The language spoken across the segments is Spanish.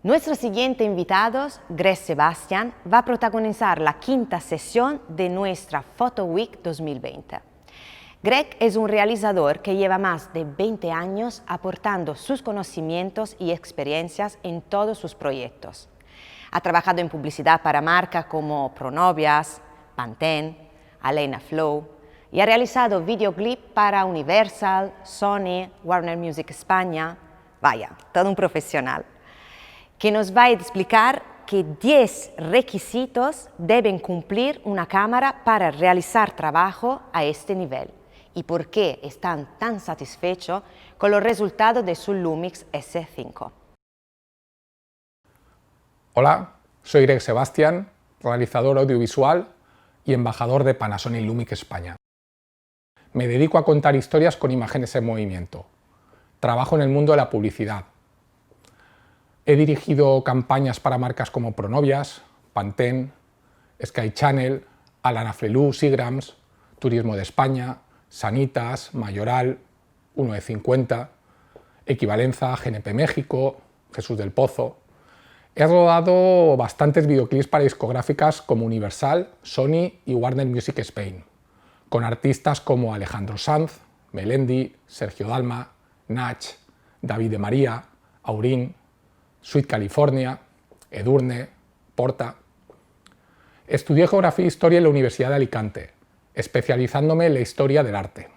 Nuestro siguiente invitado, Greg Sebastian, va a protagonizar la quinta sesión de nuestra Photo Week 2020. Greg es un realizador que lleva más de 20 años aportando sus conocimientos y experiencias en todos sus proyectos. Ha trabajado en publicidad para marcas como Pronovias, Pantene, Alena Flow y ha realizado videoclip para Universal, Sony, Warner Music España. Vaya, todo un profesional, que nos va a explicar que 10 requisitos deben cumplir una cámara para realizar trabajo a este nivel y por qué están tan satisfechos con los resultados de su Lumix S5. Hola, soy Greg Sebastian, realizador audiovisual y embajador de Panasonic Lumix España. Me dedico a contar historias con imágenes en movimiento. Trabajo en el mundo de la publicidad. He dirigido campañas para marcas como Pronovias, Pantene, Sky Channel, Alana Flelu, Seagrams, Turismo de España, Sanitas, Mayoral, 1 de 50, Equivalenza, GNP México, Jesús del Pozo. He rodado bastantes videoclips para discográficas como Universal, Sony y Warner Music Spain, con artistas como Alejandro Sanz, Melendi, Sergio Dalma, Nach, David de María, Aurín, Sweet California, Edurne, Porta. Estudié Geografía e Historia en la Universidad de Alicante, especializándome en la historia del arte.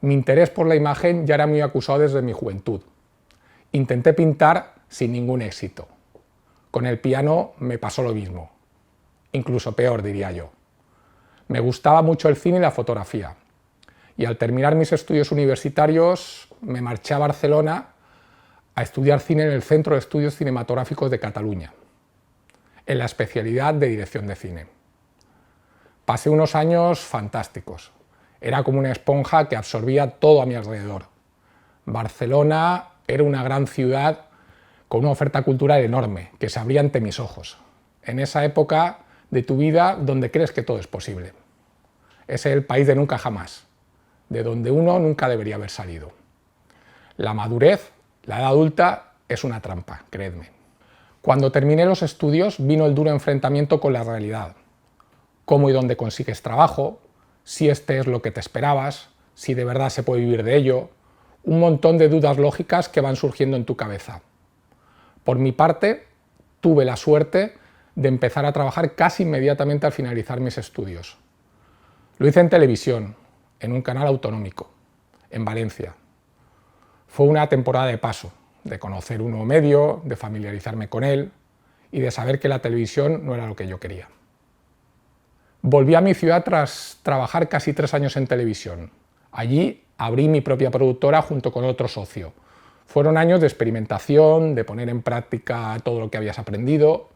Mi interés por la imagen ya era muy acusado desde mi juventud. Intenté pintar sin ningún éxito. Con el piano me pasó lo mismo, incluso peor, diría yo. Me gustaba mucho el cine y la fotografía, y al terminar mis estudios universitarios me marché a Barcelona a estudiar cine en el Centro de Estudios Cinematográficos de Cataluña, en la especialidad de dirección de cine. Pasé unos años fantásticos. Era como una esponja que absorbía todo a mi alrededor. Barcelona era una gran ciudad con una oferta cultural enorme, que se abría ante mis ojos. En esa época de tu vida donde crees que todo es posible. Es el país de nunca jamás, de donde uno nunca debería haber salido. La madurez, la edad adulta, es una trampa, creedme. Cuando terminé los estudios vino el duro enfrentamiento con la realidad. Cómo y dónde consigues trabajo, si este es lo que te esperabas, si de verdad se puede vivir de ello, un montón de dudas lógicas que van surgiendo en tu cabeza. Por mi parte, tuve la suerte de empezar a trabajar casi inmediatamente al finalizar mis estudios. Lo hice en televisión, en un canal autonómico, en Valencia. Fue una temporada de paso, de conocer un nuevo medio, de familiarizarme con él y de saber que la televisión no era lo que yo quería. Volví a mi ciudad tras trabajar casi 3 años en televisión. Allí abrí mi propia productora junto con otro socio. Fueron años de experimentación, de poner en práctica todo lo que habías aprendido.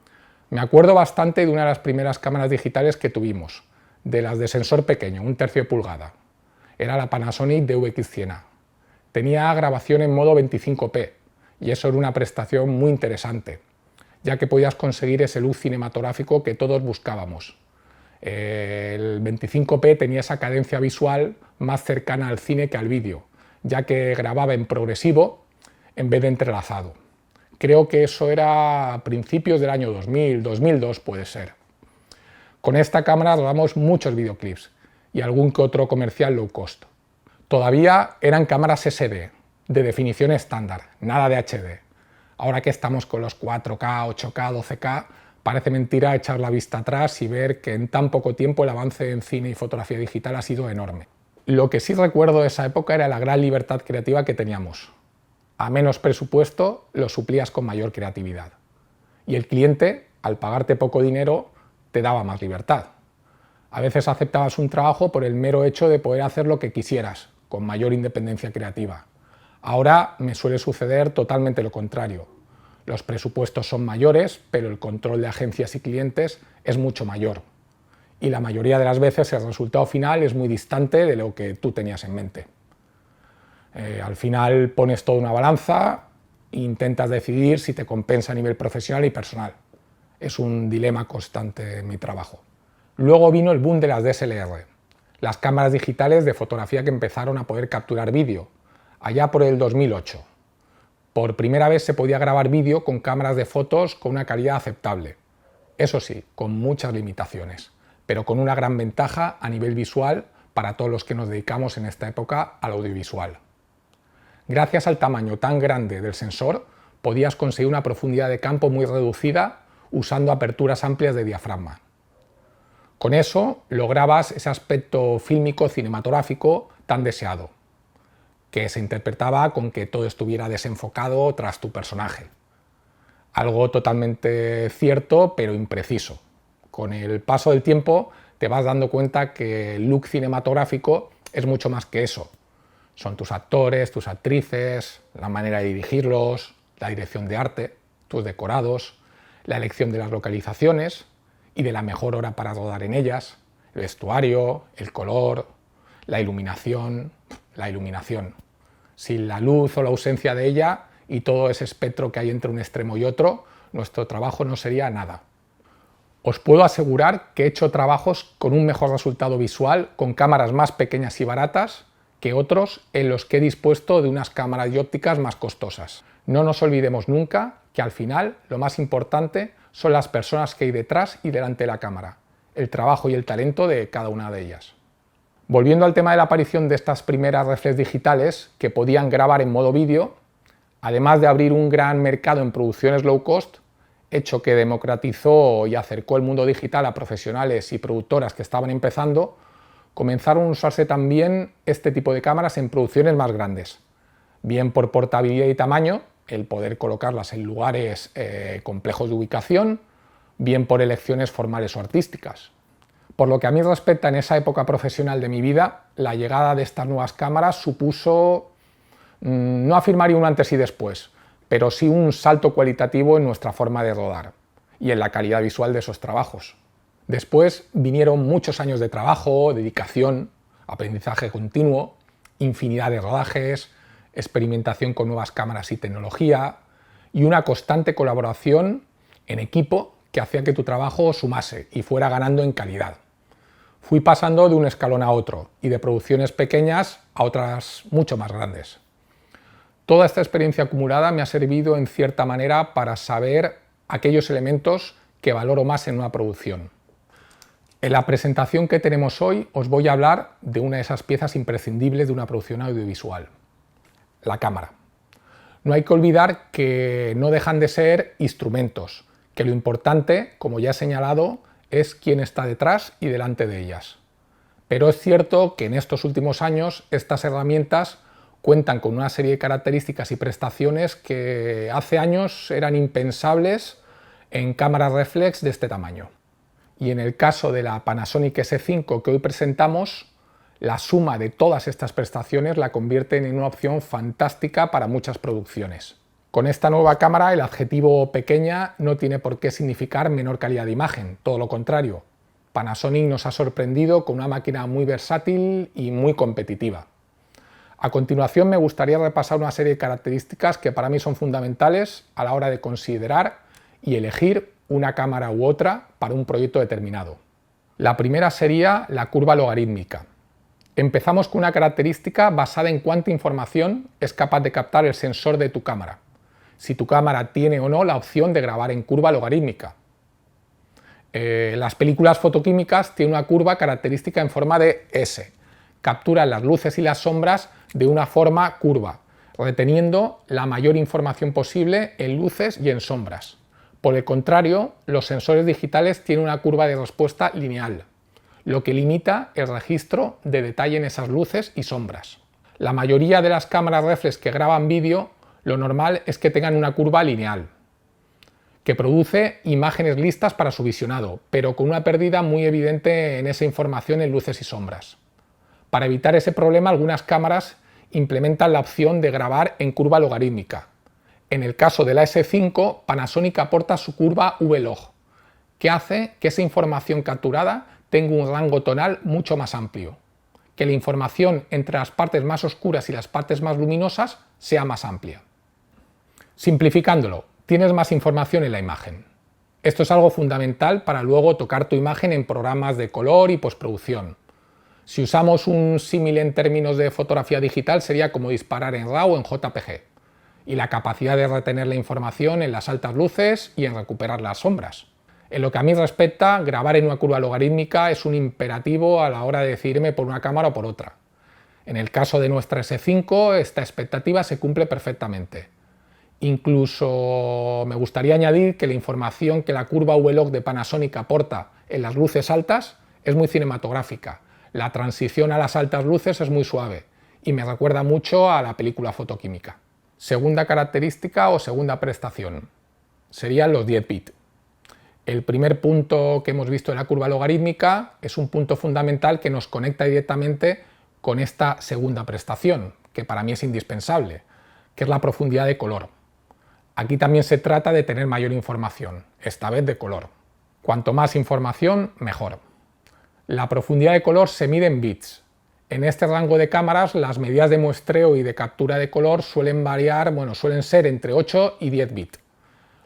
Me acuerdo bastante de una de las primeras cámaras digitales que tuvimos, de las de sensor pequeño, 1/3 de pulgada. Era la Panasonic DVX-100. Tenía grabación en modo 25p y eso era una prestación muy interesante, ya que podías conseguir ese luz cinematográfico que todos buscábamos. El 25p tenía esa cadencia visual más cercana al cine que al vídeo, ya que grababa en progresivo en vez de entrelazado. Creo que eso era a principios del año 2000, 2002 puede ser. Con esta cámara rodamos muchos videoclips y algún que otro comercial low cost. Todavía eran cámaras SD, de definición estándar, nada de HD. Ahora que estamos con los 4K, 8K, 12K, parece mentira echar la vista atrás y ver que en tan poco tiempo el avance en cine y fotografía digital ha sido enorme. Lo que sí recuerdo de esa época era la gran libertad creativa que teníamos. A menos presupuesto, lo suplías con mayor creatividad. Y el cliente, al pagarte poco dinero, te daba más libertad. A veces aceptabas un trabajo por el mero hecho de poder hacer lo que quisieras, con mayor independencia creativa. Ahora me suele suceder totalmente lo contrario. Los presupuestos son mayores, pero el control de agencias y clientes es mucho mayor. Y la mayoría de las veces el resultado final es muy distante de lo que tú tenías en mente. Al final pones toda una balanza e intentas decidir si te compensa a nivel profesional y personal. Es un dilema constante en mi trabajo. Luego vino el boom de las DSLR, las cámaras digitales de fotografía que empezaron a poder capturar vídeo, allá por el 2008. Por primera vez se podía grabar vídeo con cámaras de fotos con una calidad aceptable. Eso sí, con muchas limitaciones, pero con una gran ventaja a nivel visual para todos los que nos dedicamos en esta época al audiovisual. Gracias al tamaño tan grande del sensor, podías conseguir una profundidad de campo muy reducida usando aperturas amplias de diafragma. Con eso lograbas ese aspecto fílmico cinematográfico tan deseado, que se interpretaba con que todo estuviera desenfocado tras tu personaje. Algo totalmente cierto, pero impreciso. Con el paso del tiempo te vas dando cuenta que el look cinematográfico es mucho más que eso. Son tus actores, tus actrices, la manera de dirigirlos, la dirección de arte, tus decorados, la elección de las localizaciones y de la mejor hora para rodar en ellas, el vestuario, el color, la iluminación. Sin la luz o la ausencia de ella y todo ese espectro que hay entre un extremo y otro, nuestro trabajo no sería nada. Os puedo asegurar que he hecho trabajos con un mejor resultado visual con cámaras más pequeñas y baratas que otros en los que he dispuesto de unas cámaras y ópticas más costosas. No nos olvidemos nunca que al final lo más importante son las personas que hay detrás y delante de la cámara, el trabajo y el talento de cada una de ellas. Volviendo al tema de la aparición de estas primeras reflex digitales que podían grabar en modo vídeo, además de abrir un gran mercado en producciones low cost, hecho que democratizó y acercó el mundo digital a profesionales y productoras que estaban empezando, comenzaron a usarse también este tipo de cámaras en producciones más grandes, bien por portabilidad y tamaño, el poder colocarlas en lugares complejos de ubicación, bien por elecciones formales o artísticas. Por lo que a mí respecta, en esa época profesional de mi vida, la llegada de estas nuevas cámaras supuso, no afirmaría un antes y después, pero sí un salto cualitativo en nuestra forma de rodar y en la calidad visual de esos trabajos. Después vinieron muchos años de trabajo, dedicación, aprendizaje continuo, infinidad de rodajes, experimentación con nuevas cámaras y tecnología y una constante colaboración en equipo que hacía que tu trabajo sumase y fuera ganando en calidad. Fui pasando de un escalón a otro y de producciones pequeñas a otras mucho más grandes. Toda esta experiencia acumulada me ha servido en cierta manera para saber aquellos elementos que valoro más en una producción. En la presentación que tenemos hoy os voy a hablar de una de esas piezas imprescindibles de una producción audiovisual, la cámara. No hay que olvidar que no dejan de ser instrumentos, que lo importante, como ya he señalado, es quién está detrás y delante de ellas. Pero es cierto que en estos últimos años estas herramientas cuentan con una serie de características y prestaciones que hace años eran impensables en cámaras reflex de este tamaño. Y en el caso de la Panasonic S5 que hoy presentamos, la suma de todas estas prestaciones la convierten en una opción fantástica para muchas producciones. Con esta nueva cámara el adjetivo pequeña no tiene por qué significar menor calidad de imagen, todo lo contrario. Panasonic nos ha sorprendido con una máquina muy versátil y muy competitiva. A continuación me gustaría repasar una serie de características que para mí son fundamentales a la hora de considerar y elegir una cámara u otra para un proyecto determinado. La primera sería la curva logarítmica. Empezamos con una característica basada en cuánta información es capaz de captar el sensor de tu cámara. Si tu cámara tiene o no la opción de grabar en curva logarítmica. Las películas fotoquímicas tienen una curva característica en forma de S. Capturan las luces y las sombras de una forma curva, reteniendo la mayor información posible en luces y en sombras. Por el contrario, los sensores digitales tienen una curva de respuesta lineal, lo que limita el registro de detalle en esas luces y sombras. La mayoría de las cámaras reflex que graban vídeo, lo normal es que tengan una curva lineal, que produce imágenes listas para su visionado, pero con una pérdida muy evidente en esa información en luces y sombras. Para evitar ese problema, algunas cámaras implementan la opción de grabar en curva logarítmica. En el caso de la S5, Panasonic aporta su curva V-Log, que hace que esa información capturada tenga un rango tonal mucho más amplio, que la información entre las partes más oscuras y las partes más luminosas sea más amplia. Simplificándolo, tienes más información en la imagen. Esto es algo fundamental para luego tocar tu imagen en programas de color y postproducción. Si usamos un símil en términos de fotografía digital, sería como disparar en RAW o en JPG. y la capacidad de retener la información en las altas luces y en recuperar las sombras. En lo que a mí respecta, grabar en una curva logarítmica es un imperativo a la hora de decidirme por una cámara o por otra. En el caso de nuestra S5, esta expectativa se cumple perfectamente. Incluso me gustaría añadir que la información que la curva V-Log de Panasonic aporta en las luces altas es muy cinematográfica. La transición a las altas luces es muy suave y me recuerda mucho a la película fotoquímica. Segunda característica o segunda prestación serían los 10 bits. El primer punto que hemos visto en la curva logarítmica es un punto fundamental que nos conecta directamente con esta segunda prestación, que para mí es indispensable, que es la profundidad de color. Aquí también se trata de tener mayor información, esta vez de color. Cuanto más información, mejor. La profundidad de color se mide en bits. En este rango de cámaras, las medidas de muestreo y de captura de color suelen variar, suelen ser entre 8 y 10 bits.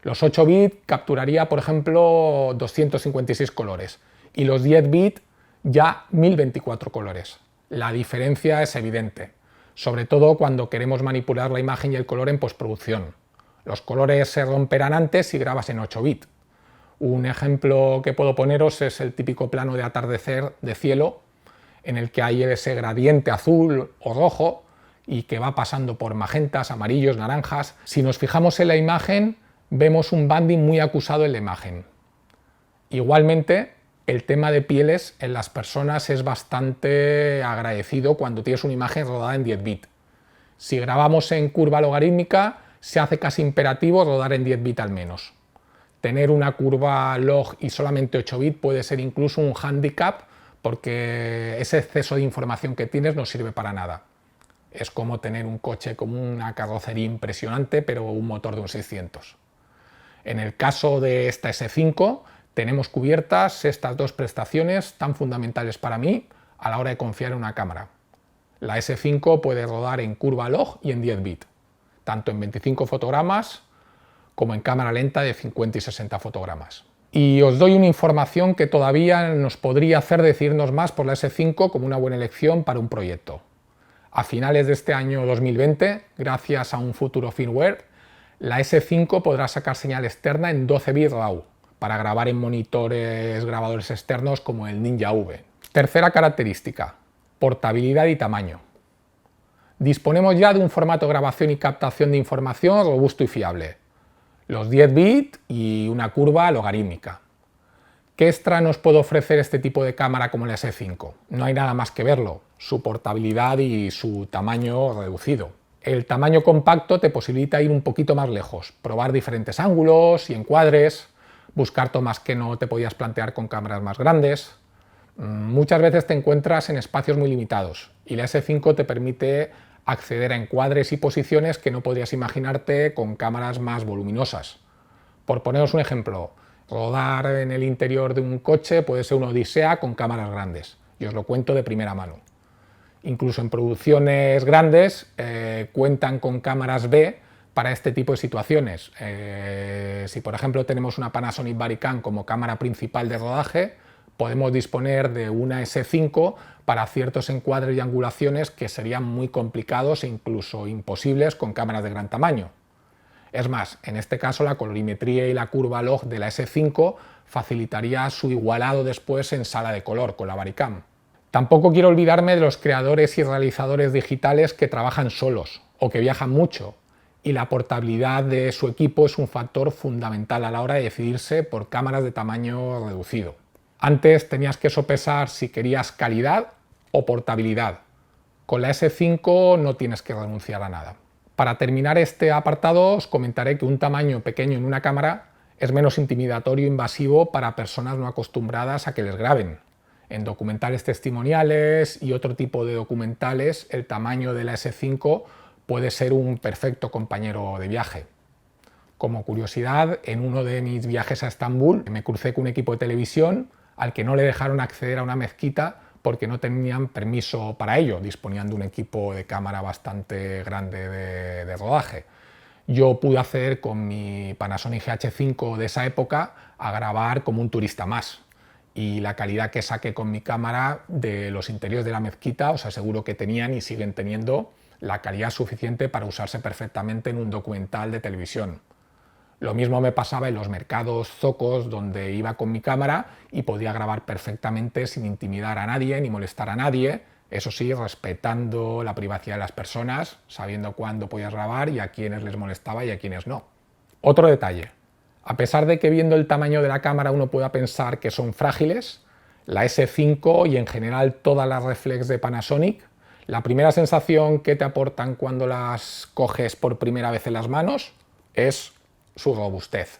Los 8 bits capturaría, por ejemplo, 256 colores y los 10 bits ya 1024 colores. La diferencia es evidente, sobre todo cuando queremos manipular la imagen y el color en postproducción. Los colores se romperán antes si grabas en 8 bits. Un ejemplo que puedo poneros es el típico plano de atardecer de cielo, en el que hay ese gradiente azul o rojo y que va pasando por magentas, amarillos, naranjas. Si nos fijamos en la imagen, vemos un banding muy acusado en la imagen. Igualmente, el tema de pieles en las personas es bastante agradecido cuando tienes una imagen rodada en 10 bits. Si grabamos en curva logarítmica, se hace casi imperativo rodar en 10 bits al menos. Tener una curva log y solamente 8 bits puede ser incluso un hándicap porque ese exceso de información que tienes no sirve para nada. Es como tener un coche con una carrocería impresionante pero un motor de un 600. En el caso de esta S5 tenemos cubiertas estas dos prestaciones tan fundamentales para mí a la hora de confiar en una cámara. La S5 puede rodar en curva log y en 10 bits, tanto en 25 fotogramas como en cámara lenta de 50 y 60 fotogramas. Y os doy una información que todavía nos podría hacer decidirnos más por la S5 como una buena elección para un proyecto. A finales de este año 2020, gracias a un futuro firmware, la S5 podrá sacar señal externa en 12 bits RAW para grabar en monitores grabadores externos como el Ninja V. Tercera característica, portabilidad y tamaño. Disponemos ya de un formato de grabación y captación de información robusto y fiable, los 10 bits y una curva logarítmica. ¿Qué extra nos puede ofrecer este tipo de cámara como la S5? No hay nada más que verlo, su portabilidad y su tamaño reducido. El tamaño compacto te posibilita ir un poquito más lejos, probar diferentes ángulos y encuadres, buscar tomas que no te podías plantear con cámaras más grandes. Muchas veces te encuentras en espacios muy limitados y la S5 te permite acceder a encuadres y posiciones que no podrías imaginarte con cámaras más voluminosas. Por poneros un ejemplo, rodar en el interior de un coche puede ser una odisea con cámaras grandes, y os lo cuento de primera mano. Incluso en producciones grandes cuentan con cámaras B para este tipo de situaciones. Si por ejemplo tenemos una Panasonic Baricam como cámara principal de rodaje, podemos disponer de una S5 para ciertos encuadres y angulaciones que serían muy complicados e incluso imposibles con cámaras de gran tamaño. Es más, en este caso la colorimetría y la curva log de la S5 facilitaría su igualado después en sala de color con la Baricam. Tampoco quiero olvidarme de los creadores y realizadores digitales que trabajan solos o que viajan mucho, y la portabilidad de su equipo es un factor fundamental a la hora de decidirse por cámaras de tamaño reducido. Antes tenías que sopesar si querías calidad o portabilidad. Con la S5 no tienes que renunciar a nada. Para terminar este apartado os comentaré que un tamaño pequeño en una cámara es menos intimidatorio e invasivo para personas no acostumbradas a que les graben. En documentales testimoniales y otro tipo de documentales, el tamaño de la S5 puede ser un perfecto compañero de viaje. Como curiosidad, en uno de mis viajes a Estambul me crucé con un equipo de televisión al que no le dejaron acceder a una mezquita porque no tenían permiso para ello, disponían de un equipo de cámara bastante grande de rodaje. Yo pude acceder con mi Panasonic GH5 de esa época a grabar como un turista más, y la calidad que saqué con mi cámara de los interiores de la mezquita os aseguro que tenían y siguen teniendo la calidad suficiente para usarse perfectamente en un documental de televisión. Lo mismo me pasaba en los mercados zocos donde iba con mi cámara y podía grabar perfectamente sin intimidar a nadie ni molestar a nadie, eso sí, respetando la privacidad de las personas, sabiendo cuándo podías grabar y a quiénes les molestaba y a quiénes no. Otro detalle, a pesar de que viendo el tamaño de la cámara uno pueda pensar que son frágiles, la S5 y en general todas las reflex de Panasonic, la primera sensación que te aportan cuando las coges por primera vez en las manos es su robustez.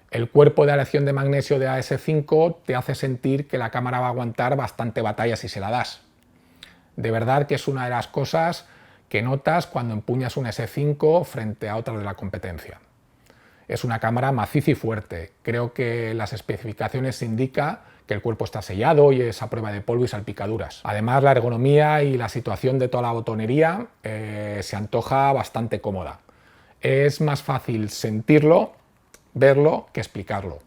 El cuerpo de aleación de magnesio de la S5 te hace sentir que la cámara va a aguantar bastante batalla si se la das. De verdad que es una de las cosas que notas cuando empuñas un S5 frente a otras de la competencia. Es una cámara maciza y fuerte. Creo que las especificaciones indican que el cuerpo está sellado y es a prueba de polvo y salpicaduras. Además, la ergonomía y la situación de toda la botonería se antoja bastante cómoda. Es más fácil sentirlo, verlo, que explicarlo.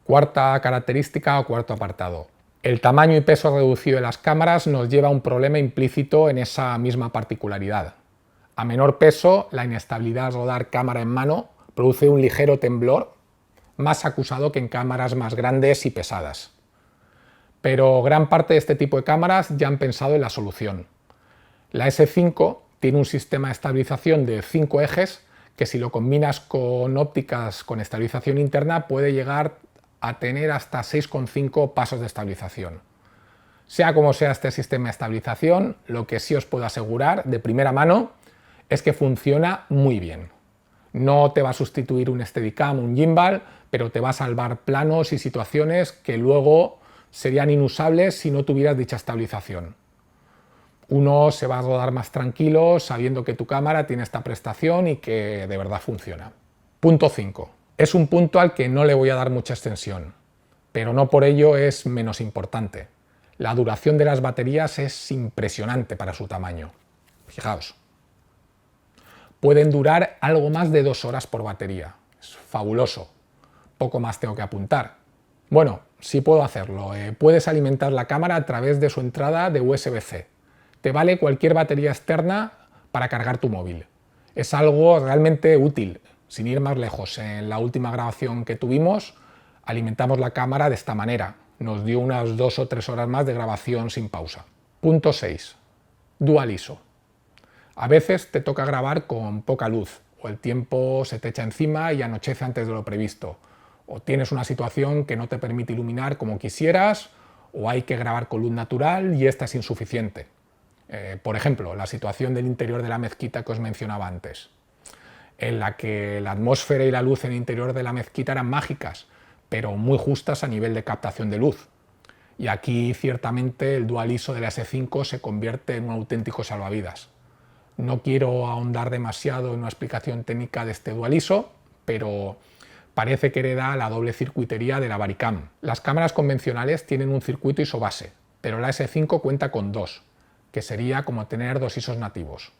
Cuarta característica o cuarto apartado. El tamaño y peso reducido de las cámaras nos lleva a un problema implícito en esa misma particularidad. A menor peso, la inestabilidad al rodar cámara en mano produce un ligero temblor, más acusado que en cámaras más grandes y pesadas. Pero gran parte de este tipo de cámaras ya han pensado en la solución. La S5 tiene un sistema de estabilización de 5 ejes que, si lo combinas con ópticas con estabilización interna, puede llegar a tener hasta 6,5 pasos de estabilización. Sea como sea este sistema de estabilización, lo que sí os puedo asegurar de primera mano es que funciona muy bien. No te va a sustituir un Steadicam, un gimbal, pero te va a salvar planos y situaciones que luego serían inusables si no tuvieras dicha estabilización. Uno se va a rodar más tranquilo sabiendo que tu cámara tiene esta prestación y que de verdad funciona. Punto 5. Es un punto al que no le voy a dar mucha extensión, pero no por ello es menos importante. La duración de las baterías es impresionante para su tamaño. Fijaos. Pueden durar algo más de 2 horas por batería. Es fabuloso. Poco más tengo que apuntar. Bueno, sí puedo hacerlo. Puedes alimentar la cámara a través de su entrada de USB-C. Te vale cualquier batería externa para cargar tu móvil. Es algo realmente útil. Sin ir más lejos, en la última grabación que tuvimos, alimentamos la cámara de esta manera. Nos dio unas 2 o 3 horas más de grabación sin pausa. Punto 6. Dual ISO. A veces te toca grabar con poca luz, o el tiempo se te echa encima y anochece antes de lo previsto, o tienes una situación que no te permite iluminar como quisieras, o hay que grabar con luz natural y esta es insuficiente. Por ejemplo, la situación del interior de la mezquita que os mencionaba antes, en la que la atmósfera y la luz en el interior de la mezquita eran mágicas, pero muy justas a nivel de captación de luz. Y aquí ciertamente el Dual ISO de la S5 se convierte en un auténtico salvavidas. No quiero ahondar demasiado en una explicación técnica de este Dual ISO, pero parece que hereda la doble circuitería de la Varicam. Las cámaras convencionales tienen un circuito ISO base, pero la S5 cuenta con 2, que sería como tener 2 ISOs nativos,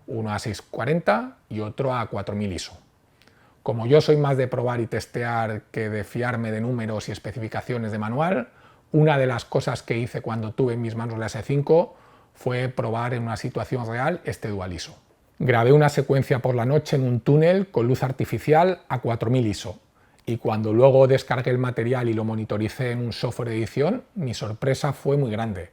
uno a 640 y otro a 4000 ISO. Como yo soy más de probar y testear que de fiarme de números y especificaciones de manual, una de las cosas que hice cuando tuve en mis manos la S5 fue probar en una situación real este Dual ISO. Grabé una secuencia por la noche en un túnel con luz artificial a 4000 ISO y cuando luego descargué el material y lo monitoricé en un software de edición, mi sorpresa fue muy grande.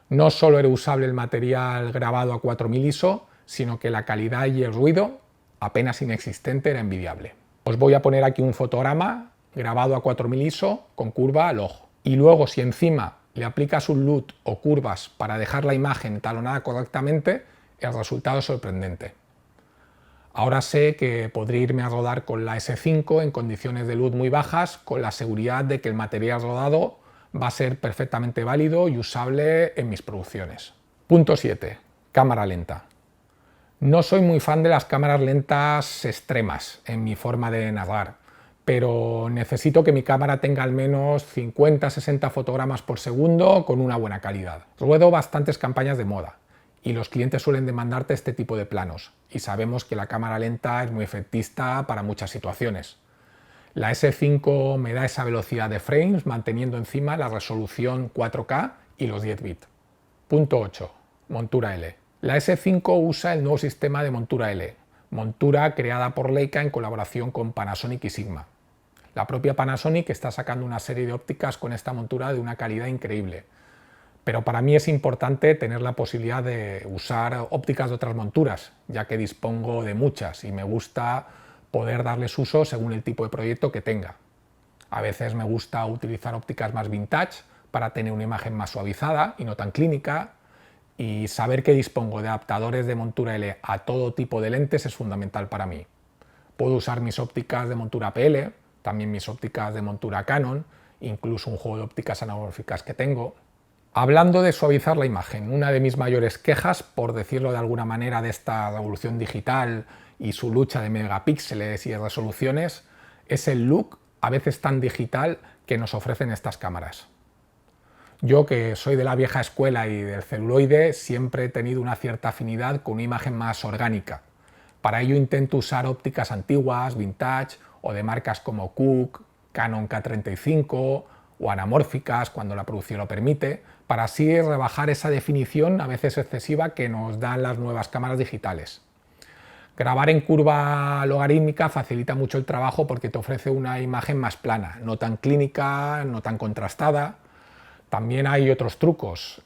No solo era usable el material grabado a 4000 ISO, sino que la calidad y el ruido, apenas inexistente, era envidiable. Os voy a poner aquí un fotograma grabado a 4000 ISO con curva al ojo. Y luego, si encima le aplicas un LUT o curvas para dejar la imagen talonada correctamente, el resultado es sorprendente. Ahora sé que podré irme a rodar con la S5 en condiciones de luz muy bajas, con la seguridad de que el material rodado va a ser perfectamente válido y usable en mis producciones. Punto 7. Cámara lenta. No soy muy fan de las cámaras lentas extremas en mi forma de narrar, pero necesito que mi cámara tenga al menos 50-60 fotogramas por segundo con una buena calidad. Ruedo bastantes campañas de moda y los clientes suelen demandarte este tipo de planos y sabemos que la cámara lenta es muy efectista para muchas situaciones. La S5 me da esa velocidad de frames manteniendo encima la resolución 4K y los 10 bits. Punto 8. Montura L. La S5 usa el nuevo sistema de montura L, montura creada por Leica en colaboración con Panasonic y Sigma. La propia Panasonic está sacando una serie de ópticas con esta montura de una calidad increíble, pero para mí es importante tener la posibilidad de usar ópticas de otras monturas, ya que dispongo de muchas y me gusta poder darles uso según el tipo de proyecto que tenga. A veces me gusta utilizar ópticas más vintage para tener una imagen más suavizada y no tan clínica, y saber que dispongo de adaptadores de montura L a todo tipo de lentes es fundamental para mí. Puedo usar mis ópticas de montura PL, también mis ópticas de montura Canon, incluso un juego de ópticas anamórficas que tengo. Hablando de suavizar la imagen, una de mis mayores quejas, por decirlo de alguna manera, de esta revolución digital y su lucha de megapíxeles y de resoluciones, es el look, a veces tan digital, que nos ofrecen estas cámaras. Yo, que soy de la vieja escuela y del celuloide, siempre he tenido una cierta afinidad con una imagen más orgánica. Para ello intento usar ópticas antiguas, vintage, o de marcas como Cooke, Canon K35 o anamórficas cuando la producción lo permite, para así rebajar esa definición a veces excesiva que nos dan las nuevas cámaras digitales. Grabar en curva logarítmica facilita mucho el trabajo porque te ofrece una imagen más plana, no tan clínica, no tan contrastada. También hay otros trucos,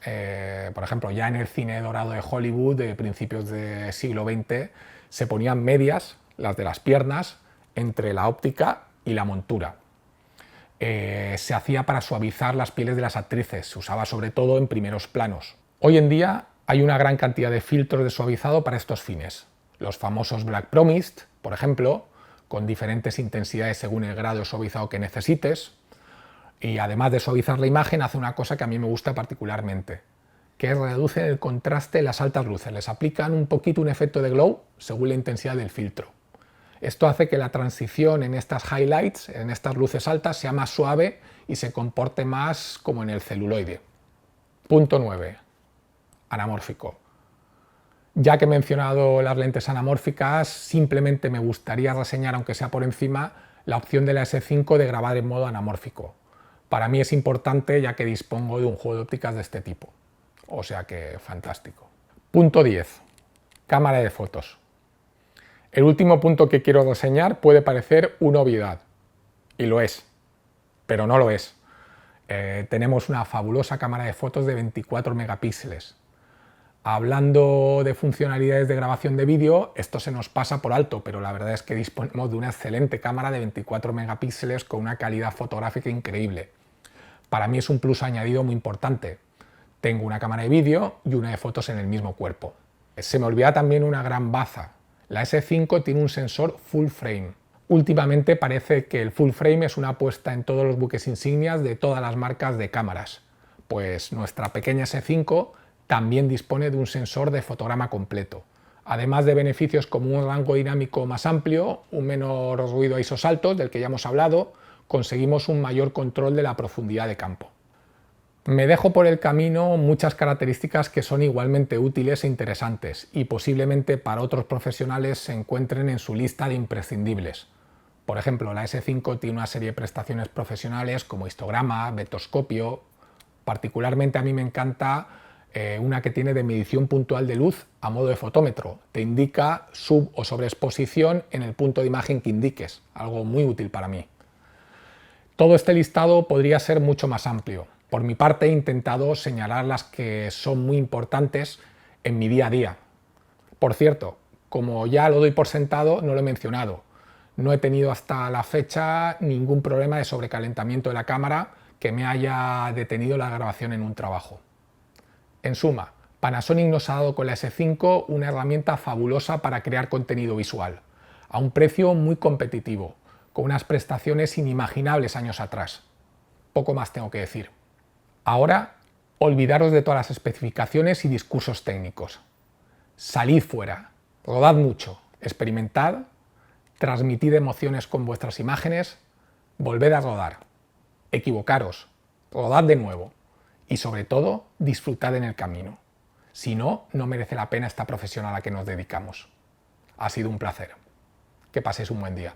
por ejemplo, ya en el cine dorado de Hollywood de principios del siglo XX se ponían medias, las de las piernas, entre la óptica y la montura. Se hacía para suavizar las pieles de las actrices, se usaba sobre todo en primeros planos. Hoy en día hay una gran cantidad de filtros de suavizado para estos fines. Los famosos Black Promised, por ejemplo, con diferentes intensidades según el grado de suavizado que necesites. Y además de suavizar la imagen, hace una cosa que a mí me gusta particularmente, que es reducir el contraste en las altas luces. Les aplican un poquito un efecto de glow según la intensidad del filtro. Esto hace que la transición en estas highlights, en estas luces altas, sea más suave y se comporte más como en el celuloide. Punto 9. Anamórfico. Ya que he mencionado las lentes anamórficas, simplemente me gustaría reseñar, aunque sea por encima, la opción de la S5 de grabar en modo anamórfico. Para mí es importante ya que dispongo de un juego de ópticas de este tipo. O sea que fantástico. Punto 10. Cámara de fotos. El último punto que quiero reseñar puede parecer una obviedad. Y lo es. Pero no lo es. Tenemos una fabulosa cámara de fotos de 24 megapíxeles. Hablando de funcionalidades de grabación de vídeo, esto se nos pasa por alto, pero la verdad es que disponemos de una excelente cámara de 24 megapíxeles con una calidad fotográfica increíble. Para mí es un plus añadido muy importante. Tengo una cámara de vídeo y una de fotos en el mismo cuerpo. Se me olvida también una gran baza. La S5 tiene un sensor full frame. Últimamente parece que el full frame es una apuesta en todos los buques insignias de todas las marcas de cámaras. Pues nuestra pequeña S5 también dispone de un sensor de fotograma completo. Además de beneficios como un rango dinámico más amplio, un menor ruido a ISOs altos, del que ya hemos hablado, conseguimos un mayor control de la profundidad de campo. Me dejo por el camino muchas características que son igualmente útiles e interesantes y posiblemente para otros profesionales se encuentren en su lista de imprescindibles. Por ejemplo, la S5 tiene una serie de prestaciones profesionales como histograma, vectoscopio. Particularmente a mí me encanta una que tiene de medición puntual de luz a modo de fotómetro. Te indica sub o sobreexposición en el punto de imagen que indiques, algo muy útil para mí. Todo este listado podría ser mucho más amplio. Por mi parte he intentado señalar las que son muy importantes en mi día a día. Por cierto, como ya lo doy por sentado, no lo he mencionado. No he tenido hasta la fecha ningún problema de sobrecalentamiento de la cámara que me haya detenido la grabación en un trabajo. En suma, Panasonic nos ha dado con la S5 una herramienta fabulosa para crear contenido visual, a un precio muy competitivo, con unas prestaciones inimaginables años atrás. Poco más tengo que decir. Ahora, olvidaros de todas las especificaciones y discursos técnicos. Salid fuera, rodad mucho, experimentad, transmitid emociones con vuestras imágenes, volved a rodar, equivocaros, rodad de nuevo y sobre todo disfrutad en el camino. Si no, no merece la pena esta profesión a la que nos dedicamos. Ha sido un placer. Que paséis un buen día.